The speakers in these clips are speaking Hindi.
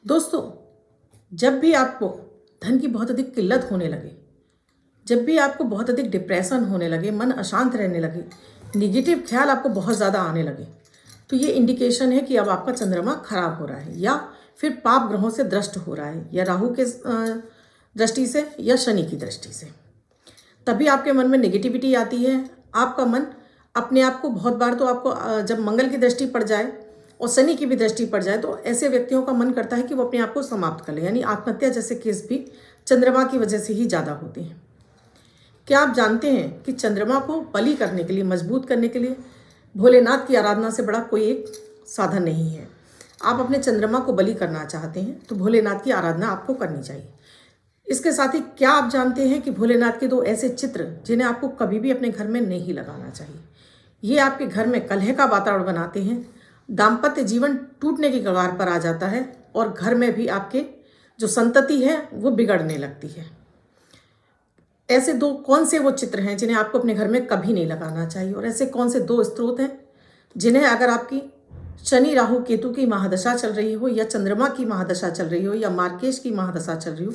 दोस्तों, जब भी आपको धन की बहुत अधिक किल्लत होने लगे, जब भी आपको बहुत अधिक डिप्रेशन होने लगे, मन अशांत रहने लगे, निगेटिव ख्याल आपको बहुत ज़्यादा आने लगे, तो ये इंडिकेशन है कि अब आपका चंद्रमा खराब हो रहा है या फिर पाप ग्रहों से दृष्ट हो रहा है, या राहु के दृष्टि से या शनि की दृष्टि से। तभी आपके मन में नेगेटिविटी आती है। आपका मन अपने आप को बहुत बार तो आपको जब मंगल की दृष्टि पड़ जाए और शनि की भी दृष्टि पड़ जाए तो ऐसे व्यक्तियों का मन करता है कि वो अपने आप को समाप्त कर ले, यानी आत्महत्या जैसे केस भी चंद्रमा की वजह से ही ज़्यादा होते हैं। क्या आप जानते हैं कि चंद्रमा को बलि करने के लिए, मजबूत करने के लिए भोलेनाथ की आराधना से बड़ा कोई एक साधन नहीं है। आप अपने चंद्रमा को बलि करना चाहते हैं तो भोलेनाथ की आराधना आपको करनी चाहिए। इसके साथ ही क्या आप जानते हैं कि भोलेनाथ के 2 ऐसे चित्र जिन्हें आपको कभी भी अपने घर में नहीं लगाना चाहिए। ये आपके घर में कलह का वातावरण बनाते हैं, दाम्पत्य जीवन टूटने की कगार पर आ जाता है और घर में भी आपके जो संतति है वो बिगड़ने लगती है। ऐसे 2 कौन से वो चित्र हैं जिन्हें आपको अपने घर में कभी नहीं लगाना चाहिए, और ऐसे कौन से 2 स्रोत हैं जिन्हें अगर आपकी शनि राहु केतु की महादशा चल रही हो, या चंद्रमा की महादशा चल रही हो, या मार्केश की महादशा चल रही हो,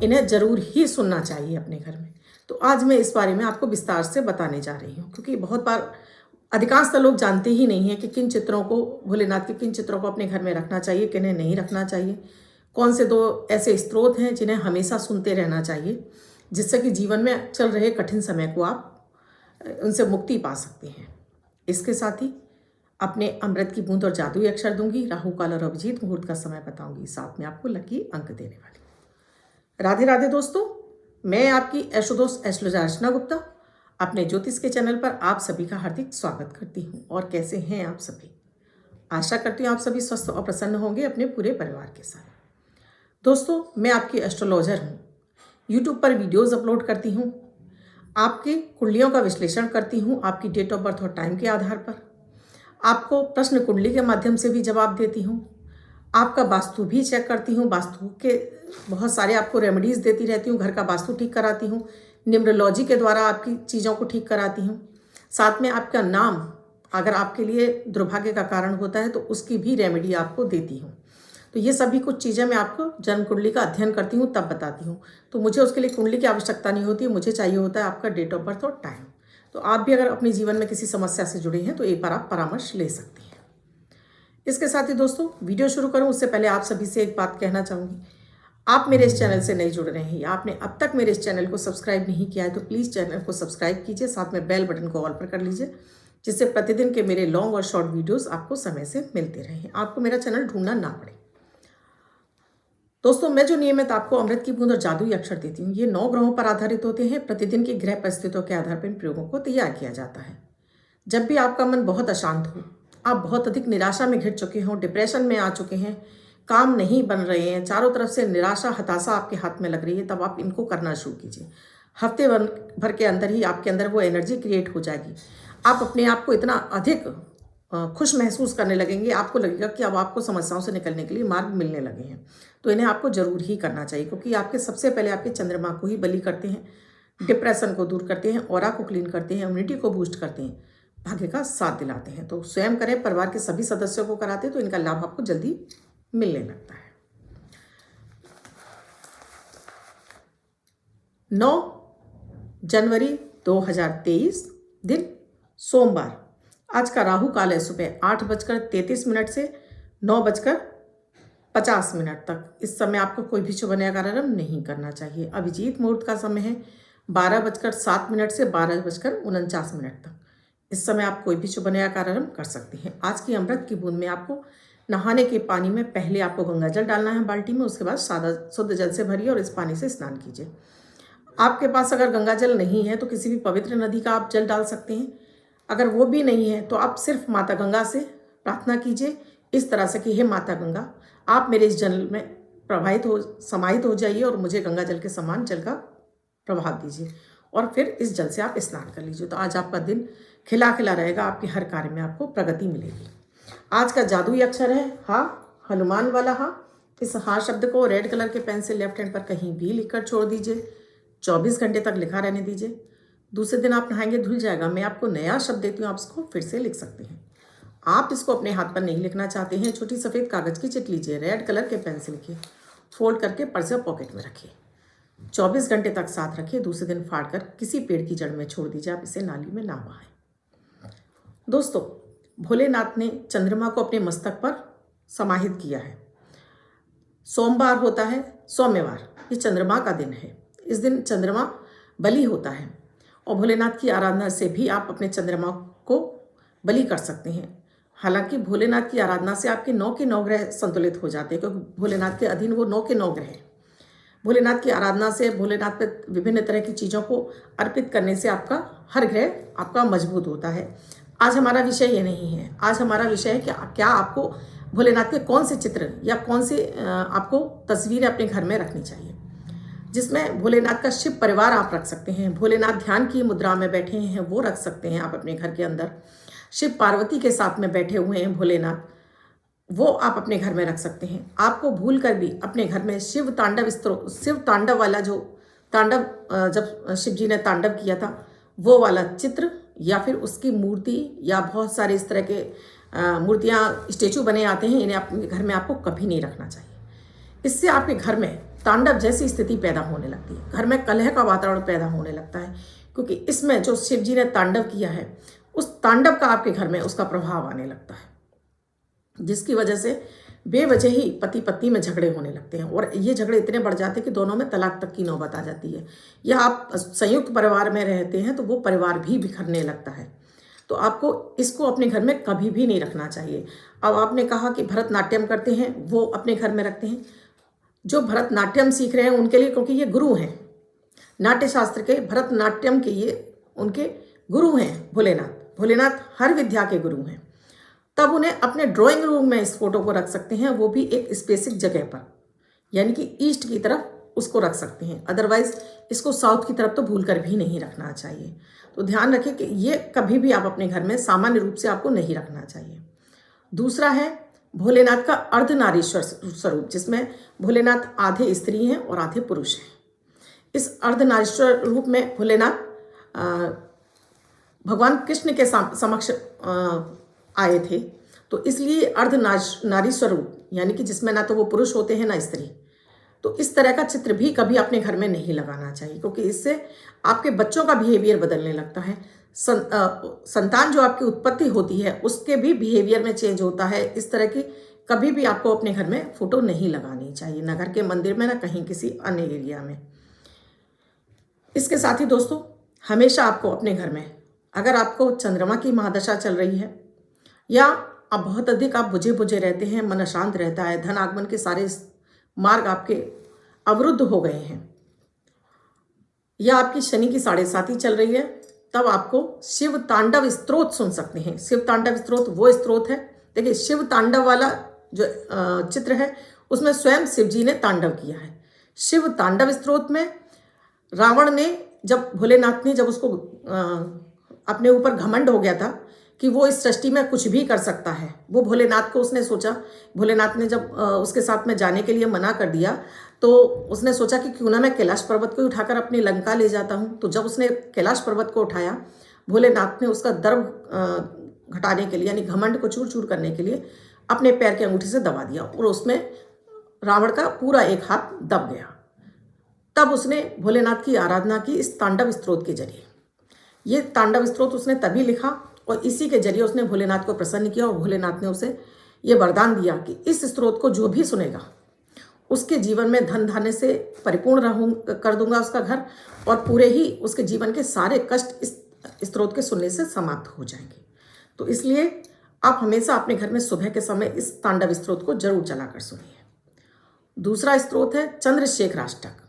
इन्हें जरूर ही सुनना चाहिए अपने घर में। तो आज मैं इस बारे में आपको विस्तार से बताने जा रही हूँ, क्योंकि बहुत बार अधिकांशतः लोग जानते ही नहीं हैं कि किन चित्रों को, भोलेनाथ के किन चित्रों को अपने घर में रखना चाहिए, किन्हें नहीं रखना चाहिए। कौन से 2 ऐसे स्रोत हैं जिन्हें हमेशा सुनते रहना चाहिए, जिससे कि जीवन में चल रहे कठिन समय को आप उनसे मुक्ति पा सकते हैं। इसके साथ ही अपने अमृत की बूंद और जादुई अक्षर दूंगी, राहु काल और अभिजीत मुहूर्त का समय बताऊंगी, साथ में आपको लकी अंक देने वाली। राधे राधे दोस्तों, मैं आपकी एस्ट्रोदोस्त एस्ट्रोलॉजर अर्चना गुप्ता अपने ज्योतिष के चैनल पर आप सभी का हार्दिक स्वागत करती हूँ। और कैसे हैं आप सभी? आशा करती हूँ आप सभी स्वस्थ और प्रसन्न होंगे अपने पूरे परिवार के साथ। दोस्तों, मैं आपकी एस्ट्रोलॉजर हूँ, यूट्यूब पर वीडियोज़ अपलोड करती हूँ, आपकी कुंडलियों का विश्लेषण करती हूँ, आपकी डेट ऑफ बर्थ और टाइम के आधार पर आपको प्रश्न कुंडली के माध्यम से भी जवाब देती हूँ, आपका वास्तु भी चेक करती हूँ, वास्तु के बहुत सारे आपको रेमेडीज़ देती रहती हूँ, घर का वास्तु ठीक कराती हूँ, न्यूमरोलॉजी के द्वारा आपकी चीज़ों को ठीक कराती हूँ। साथ में आपका नाम अगर आपके लिए दुर्भाग्य का कारण होता है तो उसकी भी रेमेडी आपको देती हूँ। तो ये सभी कुछ चीज़ें मैं आपको जन्म कुंडली का अध्ययन करती हूँ तब बताती हूँ। तो मुझे उसके लिए कुंडली की आवश्यकता नहीं होती है, मुझे चाहिए होता है आपका डेट ऑफ बर्थ और टाइम। तो आप भी अगर अपने जीवन में किसी समस्या से जुड़े हैं तो एक बार आप परामर्श ले सकती हैं। इसके साथ ही दोस्तों, वीडियो शुरू करूं उससे पहले आप सभी से एक बात कहना चाहूँगी। आप मेरे इस चैनल से नहीं जुड़ रहे हैं या आपने अब तक मेरे इस चैनल को सब्सक्राइब नहीं किया है तो प्लीज़ चैनल को सब्सक्राइब कीजिए, साथ में बेल बटन को ऑल पर कर लीजिए, जिससे प्रतिदिन के मेरे लॉन्ग और शॉर्ट वीडियोज़ आपको समय से मिलते रहें, आपको मेरा चैनल ढूंढना ना पड़े। दोस्तों, मैं जो नियमित आपको अमृत की बूंद और जादुई अक्षर देती हूँ, ये 9 ग्रहों पर आधारित होते हैं। प्रतिदिन की ग्रह परिस्थितियों के आधार पर इन प्रयोगों को तैयार किया जाता है। जब भी आपका मन बहुत अशांत हो, आप बहुत अधिक निराशा में घिर चुके हों, डिप्रेशन में आ चुके हैं, काम नहीं बन रहे हैं, चारों तरफ से निराशा हताशा आपके हाथ में लग रही है, तब आप इनको करना शुरू कीजिए। हफ्ते भर के अंदर ही आपके अंदर वो एनर्जी क्रिएट हो जाएगी। आप अपने आप को इतना अधिक खुश महसूस करने लगेंगे, आपको लगेगा कि अब आपको समस्याओं से निकलने के लिए मार्ग मिलने लगे हैं। तो इन्हें आपको जरूर ही करना चाहिए, क्योंकि आपके सबसे पहले आपके चंद्रमा को ही बलि करते हैं, डिप्रेशन को दूर करते हैं, ऑरा को क्लीन करते हैं, इम्यूनिटी को बूस्ट करते हैं, भाग्य का साथ दिलाते हैं। तो स्वयं करें, परिवार के सभी सदस्यों को कराते तो इनका लाभ आपको जल्दी मिलने लगता है। 9 जनवरी 2023 दिन सोमवार। आज का राहु काल है सुबह 8:33 से 9:50 तक। इस समय आपको कोई भी शुभ नया कार्यक्रम नहीं करना चाहिए। अभिजीत मुहूर्त का समय है 12:07 से 12:49 तक। इस समय आप कोई भी शुभ नया कार्यक्रम कर सकते हैं। आज की अमृत की बूंद में आपको नहाने के पानी में पहले आपको गंगा जल डालना है बाल्टी में, उसके बाद सादा शुद्ध जल से भरिए और इस पानी से स्नान कीजिए। आपके पास अगर गंगा जल नहीं है तो किसी भी पवित्र नदी का आप जल डाल सकते हैं। अगर वो भी नहीं है तो आप सिर्फ माता गंगा से प्रार्थना कीजिए इस तरह से कि हे माता गंगा, आप मेरे इस जल में समाहित हो जाइए और मुझे गंगा जल के समान जल का प्रभाव दीजिए, और फिर इस जल से आप स्नान कर लीजिए। तो आज आपका दिन खिला खिला रहेगा, आपके हर कार्य में आपको प्रगति मिलेगी। आज का जादुई अक्षर है हा, हनुमान वाला हा। इस हा शब्द को रेड कलर के पेन से लेफ्ट हैंड पर कहीं भी लिखकर छोड़ दीजिए, 24 घंटे तक लिखा रहने दीजिए। दूसरे दिन आप नहाएंगे धुल जाएगा। मैं आपको नया शब्द देती हूँ, आप इसको फिर से लिख सकते हैं। आप इसको अपने हाथ पर नहीं लिखना चाहते हैं, छोटी सफ़ेद कागज़ की चिट लीजिए, रेड कलर के पेन से लिखिए, फोल्ड करके पर्स या पॉकेट में रखिए, 24 घंटे तक साथ रखिए। दूसरे दिन फाड़ कर किसी पेड़ की जड़ में छोड़ दीजिए, आप इसे नाली में ना बहाएं। दोस्तों, भोलेनाथ ने चंद्रमा को अपने मस्तक पर समाहित किया है। सोमवार होता है, सोमवार, ये चंद्रमा का दिन है। इस दिन चंद्रमा बलि होता है और भोलेनाथ की आराधना से भी आप अपने चंद्रमा को बलि कर सकते हैं। हालांकि भोलेनाथ की आराधना से आपके 9 के 9 ग्रह संतुलित हो जाते हैं, क्योंकि भोलेनाथ के अधीन वो 9 के 9 ग्रह हैं। भोलेनाथ की आराधना से, भोलेनाथ पे विभिन्न तरह की चीज़ों को अर्पित करने से आपका हर ग्रह आपका मजबूत होता है। आज हमारा विषय ये नहीं है। आज हमारा विषय है कि क्या आपको भोलेनाथ के कौन से चित्र या कौन से आपको तस्वीरें अपने घर में रखनी चाहिए, जिसमें भोलेनाथ का शिव परिवार आप रख सकते हैं। भोलेनाथ ध्यान की मुद्रा में बैठे हैं, वो रख सकते हैं आप अपने घर के अंदर। शिव पार्वती के साथ में बैठे हुए हैं भोलेनाथ, वो आप अपने घर में रख सकते हैं। आपको भूल कर भी अपने घर में शिव तांडव वाला जो तांडव, जब शिव जी ने तांडव किया था, वो वाला चित्र या फिर उसकी मूर्ति या बहुत सारे इस तरह के मूर्तियाँ, स्टेचू बने आते हैं, इन्हें अपने घर में आपको कभी नहीं रखना चाहिए। इससे आपके घर में तांडव जैसी स्थिति पैदा होने लगती है, घर में कलह का वातावरण पैदा होने लगता है, क्योंकि इसमें जो शिव जी ने तांडव किया है, उस तांडव का आपके घर में उसका प्रभाव आने लगता है, जिसकी वजह से बेवजह ही पति पत्नी में झगड़े होने लगते हैं और ये झगड़े इतने बढ़ जाते हैं कि दोनों में तलाक तक की नौबत आ जाती है। या आप संयुक्त परिवार में रहते हैं तो वो परिवार भी बिखरने लगता है। तो आपको इसको अपने घर में कभी भी नहीं रखना चाहिए। अब आपने कहा कि भरतनाट्यम करते हैं, वो अपने घर में रखते हैं। जो भरतनाट्यम सीख रहे हैं उनके लिए, क्योंकि ये गुरु हैं नाट्य शास्त्र के, भरतनाट्यम के ये उनके गुरु हैं भोलेनाथ। भोलेनाथ हर विद्या के गुरु हैं। तब उन्हें अपने ड्राइंग रूम में इस फोटो को रख सकते हैं, वो भी एक स्पेसिफिक जगह पर, यानी कि ईस्ट की तरफ उसको रख सकते हैं। अदरवाइज इसको साउथ की तरफ तो भूल कर भी नहीं रखना चाहिए। तो ध्यान रखें कि ये कभी भी आप अपने घर में सामान्य रूप से आपको नहीं रखना चाहिए। दूसरा है भोलेनाथ का अर्धनारीश्वर स्वरूप, जिसमें भोलेनाथ आधे स्त्री हैं और आधे पुरुष हैं। इस अर्धनारीश्वर रूप में भोलेनाथ भगवान कृष्ण के समक्ष आए थे, तो इसलिए अर्धनारी स्वरूप, यानी कि जिसमें ना तो वो पुरुष होते हैं ना स्त्री। तो इस तरह का चित्र भी कभी अपने घर में नहीं लगाना चाहिए, क्योंकि इससे आपके बच्चों का बिहेवियर बदलने लगता है। संतान जो आपकी उत्पत्ति होती है उसके भी बिहेवियर में चेंज होता है। इस तरह की कभी भी आपको अपने घर में फोटो नहीं लगानी चाहिए, ना घर के मंदिर में, ना कहीं किसी अन्य एरिया में। इसके साथ ही दोस्तों, हमेशा आपको अपने घर में, अगर आपको चंद्रमा की महादशा चल रही है या आप बहुत अधिक आप बुझे बुझे रहते हैं, मन अशांत रहता है, धन आगमन के सारे मार्ग आपके अवरुद्ध हो गए हैं, या आपकी शनि की 7.5 चल रही है, तब आपको शिव तांडव स्तोत्र सुन सकते हैं। शिव तांडव स्तोत्र वो स्तोत्र है, देखिए शिव तांडव वाला जो चित्र है उसमें स्वयं शिव जी ने तांडव किया है। शिव तांडव स्तोत्र में रावण ने, जब भोलेनाथ ने जब उसको अपने ऊपर घमंड हो गया था कि वो इस सृष्टि में कुछ भी कर सकता है, वो भोलेनाथ को उसने सोचा, भोलेनाथ ने जब उसके साथ में जाने के लिए मना कर दिया, तो उसने सोचा कि क्यों ना मैं कैलाश पर्वत को उठाकर अपनी लंका ले जाता हूँ। तो जब उसने कैलाश पर्वत को उठाया, भोलेनाथ ने उसका गर्व घटाने के लिए, यानी घमंड को चूर चूर करने के लिए, अपने पैर की अंगूठी से दबा दिया और उसमें रावण का पूरा एक हाथ दब गया। तब उसने भोलेनाथ की आराधना की इस तांडव स्तोत्र के जरिए। ये तांडव स्तोत्र उसने तभी लिखा और इसी के जरिए उसने भोलेनाथ को प्रसन्न किया, और भोलेनाथ ने उसे ये वरदान दिया कि इस स्तोत्र को जो भी सुनेगा उसके जीवन में धन धान्य से परिपूर्ण कर दूंगा उसका घर, और पूरे ही उसके जीवन के सारे कष्ट इस स्तोत्र के सुनने से समाप्त हो जाएंगे। तो इसलिए आप हमेशा अपने घर में सुबह के समय इस तांडव स्तोत्र को जरूर चलाकर सुनिए। दूसरा स्तोत्र है चंद्रशेखराष्टक।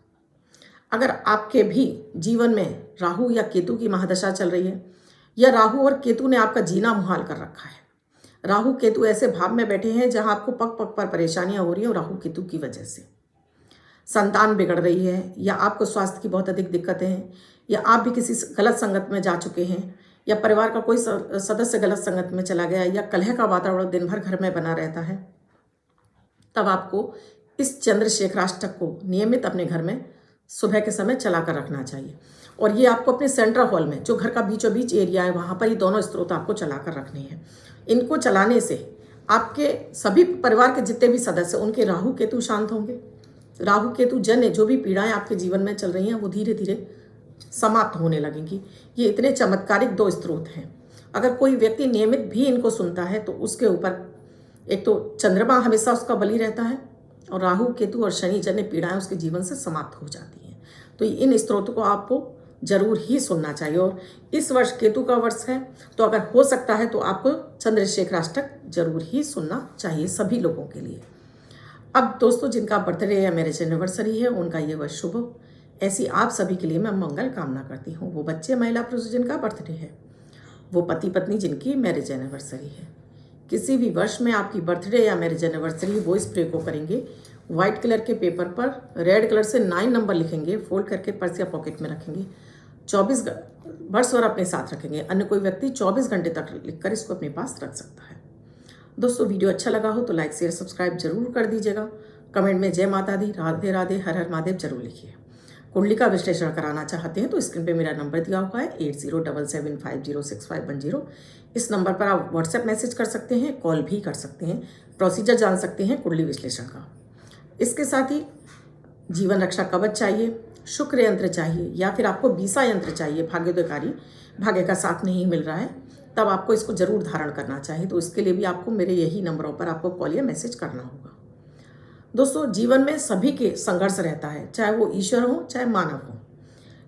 अगर आपके भी जीवन में राहु या केतु की महादशा चल रही है, या राहु और केतु ने आपका जीना मुहाल कर रखा है, राहु केतु ऐसे भाव में बैठे हैं जहां आपको पग पग पर परेशानियां हो रही हैं, और राहु केतु की वजह से संतान बिगड़ रही है, या आपको स्वास्थ्य की बहुत अधिक दिक्कतें हैं, या आप भी किसी गलत संगत में जा चुके हैं, या परिवार का कोई सदस्य गलत संगत में चला गया, या कलह का वातावरण दिन भर घर में बना रहता है, तब आपको इस चंद्रशेखराष्टक को नियमित अपने घर में सुबह के समय चला कर रखना चाहिए। और ये आपको अपने सेंट्रल हॉल में, जो घर का बीचों बीच एरिया है, वहाँ पर ये दोनों स्रोत आपको चला कर रखने हैं। इनको चलाने से आपके सभी परिवार के जितने भी सदस्य, उनके राहु केतु शांत होंगे। राहु केतु जन्य जो भी पीड़ाएं आपके जीवन में चल रही हैं वो धीरे धीरे समाप्त होने लगेंगी। ये इतने चमत्कारिक 2 स्रोत हैं। अगर कोई व्यक्ति नियमित भी इनको सुनता है तो उसके ऊपर एक तो चंद्रमा हमेशा उसका बली रहता है, और राहु केतु और शनि जन्य पीड़ाएं उसके जीवन से समाप्त हो जाती हैं। तो इन स्त्रोतों को आपको जरूर ही सुनना चाहिए। और इस वर्ष केतु का वर्ष है, तो अगर हो सकता है तो आपको चंद्रशेखराष्टक जरूर ही सुनना चाहिए सभी लोगों के लिए। अब दोस्तों, जिनका बर्थडे या मैरिज एनिवर्सरी है उनका ये वर्ष शुभ हो, ऐसी आप सभी के लिए मैं मंगल कामना करती हूँ। वो बच्चे, महिला, पुरुष जिनका बर्थडे है, वो पति पत्नी जिनकी मैरिज एनिवर्सरी है। किसी भी वर्ष में आपकी बर्थडे या मैरिज एनिवर्सरी, वो स्प्रे को करेंगे व्हाइट कलर के पेपर पर रेड कलर से 9 नंबर लिखेंगे, फोल्ड करके पर्स या पॉकेट में रखेंगे, 24 वर्ष और अपने साथ रखेंगे। अन्य कोई व्यक्ति 24 घंटे तक लिखकर इसको अपने पास रख सकता है। दोस्तों, वीडियो अच्छा लगा हो तो लाइक शेयर सब्सक्राइब जरूर कर दीजिएगा। कमेंट में जय माता दी, राधे राधे, हर हर महादेव जरूर लिखिए। कुंडली का विश्लेषण कराना चाहते हैं तो स्क्रीन पे मेरा नंबर दिया हुआ है 8077506510। इस नंबर पर आप व्हाट्सएप मैसेज कर सकते हैं, कॉल भी कर सकते हैं, प्रोसीजर जान सकते हैं कुंडली विश्लेषण का। इसके साथ ही जीवन रक्षा कवच चाहिए, शुक्र यंत्र चाहिए, या फिर आपको बीसा यंत्र चाहिए, भाग्योदयकारी, भाग्य का साथ नहीं मिल रहा है, तब आपको इसको जरूर धारण करना चाहिए। तो इसके लिए भी आपको मेरे यही नंबरों पर आपको कॉल या मैसेज करना होगा। दोस्तों, जीवन में सभी के संघर्ष रहता है, चाहे वो ईश्वर हो चाहे मानव हो।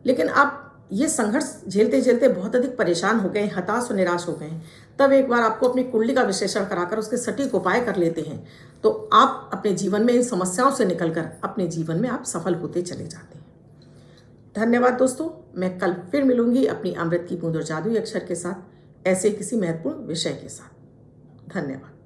लेकिन आप ये संघर्ष झेलते झेलते बहुत अधिक परेशान हो गए, हताश और निराश हो गए, तब एक बार आपको अपनी कुंडली का विश्लेषण कराकर उसके सटीक उपाय कर लेते हैं तो आप अपने जीवन में इन समस्याओं से निकलकर अपने जीवन में आप सफल होते चले जाते हैं। धन्यवाद दोस्तों, मैं कल फिर मिलूंगी अपनी अमृत की बूंद और जादुई अक्षर के साथ, ऐसे किसी महत्वपूर्ण विषय के साथ। धन्यवाद।